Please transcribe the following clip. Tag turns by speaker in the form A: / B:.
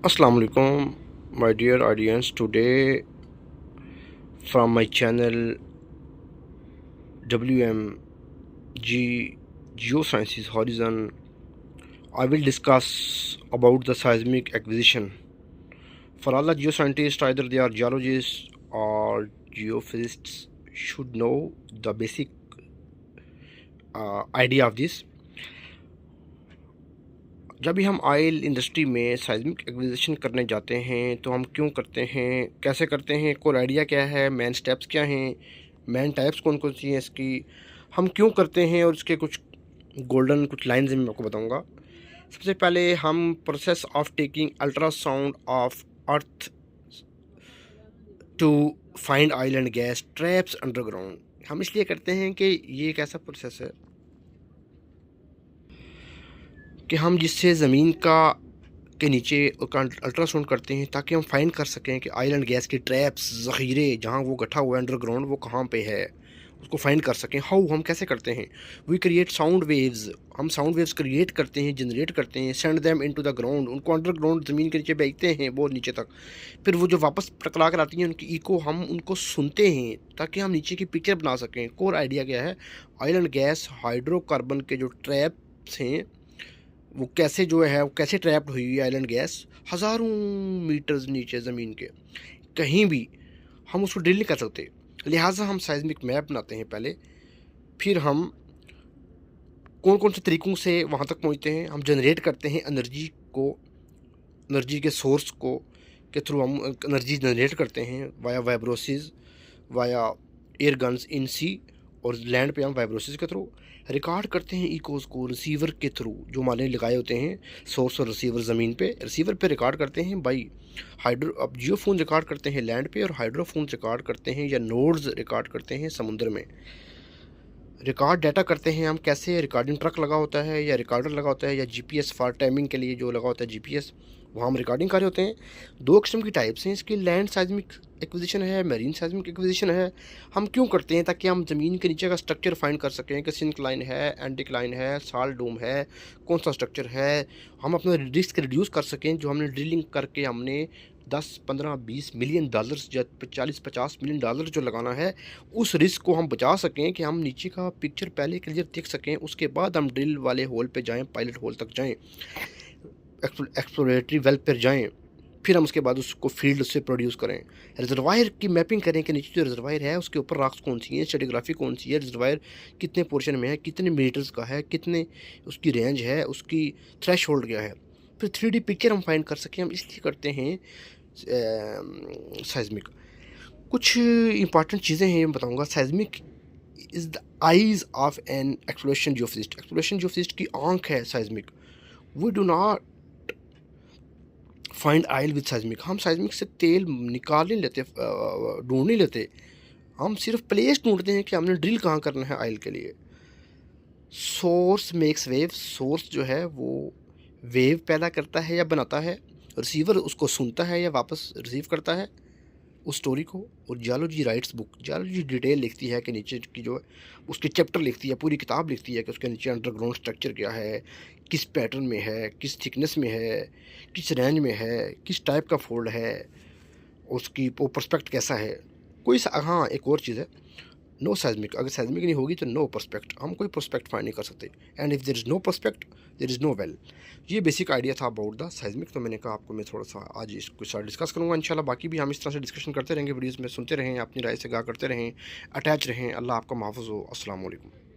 A: Assalamu alaikum, my dear audience. Today, from my channel WMG Geosciences Horizon, I will discuss about the seismic acquisition. For all the geoscientists, either they are geologists or geophysicists, should know the basic idea of this. जब भी हम oil industry में साइज़मिक acquisition करने जाते हैं तो हम क्यों करते हैं, कैसे करते हैं, कोर आइडिया क्या है, मेन स्टेप्स क्या हैं, मेन टाइप्स कौन कौन सी हैं इसकी, हम क्यों करते हैं और इसके कुछ गोल्डन कुछ लाइंस मैं आपको बताऊंगा। सबसे पहले हम process of taking ultrasound of earth to find oil and gas traps underground. हम इसलिए करते हैं कि ये एक ऐसा प्रोसेस है कि हम जिससे ज़मीन का के नीचे उसका अल्ट्रासाउंड करते हैं ताकि हम फाइंड कर सकें कि ऑयल एंड गैस के ट्रैप्स ज़ख़ीरे जहाँ वो गठा हुआ है अंडरग्राउंड वो कहाँ पे है, उसको फाइंड कर सकें। हाउ हम कैसे करते हैं, वी क्रिएट साउंड वेव्स। हम साउंड वेव्स क्रिएट करते हैं, जनरेट करते हैं, send them into the ground. उनको अंडरग्राउंड ज़मीन के नीचे भेजते हैं बहुत नीचे तक। फिर वो जो वापस टकरा कर आती हैं उनकी इको हम उनको सुनते हैं ताकि हम नीचे की पिक्चर बना सकें। कोर आइडिया क्या है, ऑयल एंड गैस हाइड्रोकार्बन के जो ट्रैप्स हैं वो कैसे जो है वो कैसे ट्रैप्ड हुई है ऑयल एंड गैस हज़ारों मीटर्स नीचे ज़मीन के, कहीं भी हम उसको ड्रिल नहीं कर सकते। लिहाजा हम साइज़मिक मैप बनाते हैं पहले, फिर हम कौन कौन से तरीक़ों से वहाँ तक पहुँचते हैं। हम जनरेट करते हैं एनर्जी को, एनर्जी के सोर्स को के थ्रू हम एनर्जी जनरेट करते हैं वाया वाइब्रोसिस, वाया एयर गन्स इन सी, और लैंड पे हम वाइब्रोसिस के थ्रू रिकॉर्ड करते हैं इकोज़ को रिसीवर के थ्रू जो हमारे लगाए होते हैं सोर्स और रिसीवर ज़मीन पे। रिसीवर पे रिकॉर्ड करते हैं बाई हाइड्रो, अब जियोफोन रिकॉर्ड करते हैं लैंड पे और हाइड्रोफोन रिकॉर्ड करते हैं या नोड्स रिकॉर्ड करते हैं समुद्र में। रिकॉर्ड डाटा करते हैं हम कैसे, रिकॉर्डिंग ट्रक लगा होता है या रिकॉर्डर लगा होता है या जीपीएस फॉर टाइमिंग के लिए जो लगा होता है जीपीएस, वहाँ हम रिकॉर्डिंग कर रहे होते हैं। दो किस्म की टाइप्स हैं इसकी, लैंड साइज़मिक एक्विजिशन है, मरीन साइज़मिक एक्विजिशन है। हम क्यों करते हैं, ताकि हम ज़मीन के नीचे का स्ट्रक्चर फाइंड कर सकें कि सिंक्लाइन है, एंटिक्लाइन है, साल्ट डोम है, कौन सा स्ट्रक्चर है। हम अपना रिस्क रिड्यूस कर सकें जो हमने ड्रिलिंग करके हमने 10, 15, 20 मिलियन डॉलर्स या 40-50 मिलियन डॉलर जो लगाना है, उस रिस्क को हम बचा सकें कि हम नीचे का पिक्चर पहले क्लियर देख सकें। उसके बाद हम ड्रिल वाले होल पे जाएं, पायलट होल तक जाएं, एक्सप्लोरेटरी वेल पर जाएं, फिर हम उसके बाद उसको फील्ड से प्रोड्यूस करें। रिजर्वायर की मैपिंग करें कि नीचे जो रिजर्वायर है उसके ऊपर रॉक्स कौन सी हैं, स्ट्रेटिग्राफी कौन सी है, रिजर्वायर कितने पोर्शन में है, कितने मीटर्स का है, कितने उसकी रेंज है, उसकी थ्रेश होल्ड क्या है। फिर 3D पिक्चर हम फाइंड कर सकें। हम इसलिए करते हैं साइज़मिक। कुछ इंपॉर्टेंट चीज़ें हैं मैं बताऊंगा। Seismic is the eyes of an exploration geophysicist. Exploration geophysicist की आंख है seismic. We do not find oil with seismic. हम साइज़मिक से तेल निकाल नहीं लेते, ढूंढ नहीं लेते, हम सिर्फ प्लेस ढूंढते हैं कि हमने ड्रिल कहाँ करना है ऑयल के लिए। सोर्स मेक्स वेव, सोर्स जो है वो वेव पैदा करता है या बनाता है, रिसीवर उसको सुनता है या वापस रिसीव करता है उस स्टोरी को। और geology rights book, geology detail लिखती है कि नीचे की जो है उसके चैप्टर लिखती है, पूरी किताब लिखती है कि उसके नीचे अंडरग्राउंड स्ट्रक्चर क्या है, किस पैटर्न में है, किस थिकनेस में है, किस रेंज में है, किस टाइप का फोल्ड है, उसकी वो पर्सपेक्ट कैसा है। हाँ एक और चीज़ है, नो साइज़मिक। अगर साइज़मिक नहीं होगी तो नो पर्सपेक्ट, हम कोई पर्सपेक्ट फाइंड नहीं कर सकते। And if there is no prospect there is no well. ये बेसिक आइडिया था अबाउट द साइज़मिक। तो मैंने कहा आपको मैं थोड़ा सा आज इसको साथ डिस्कस करूँगा इंशाल्लाह। बाकी भी हम इस तरह से डिस्कशन करते रहेंगे, वीडियोज़ में सुनते रहें, अपनी राय से आगाह करते रहें, अटैच रहें। अल्लाह आपका महफूज़ हो। अस्सलाम वालेकुम।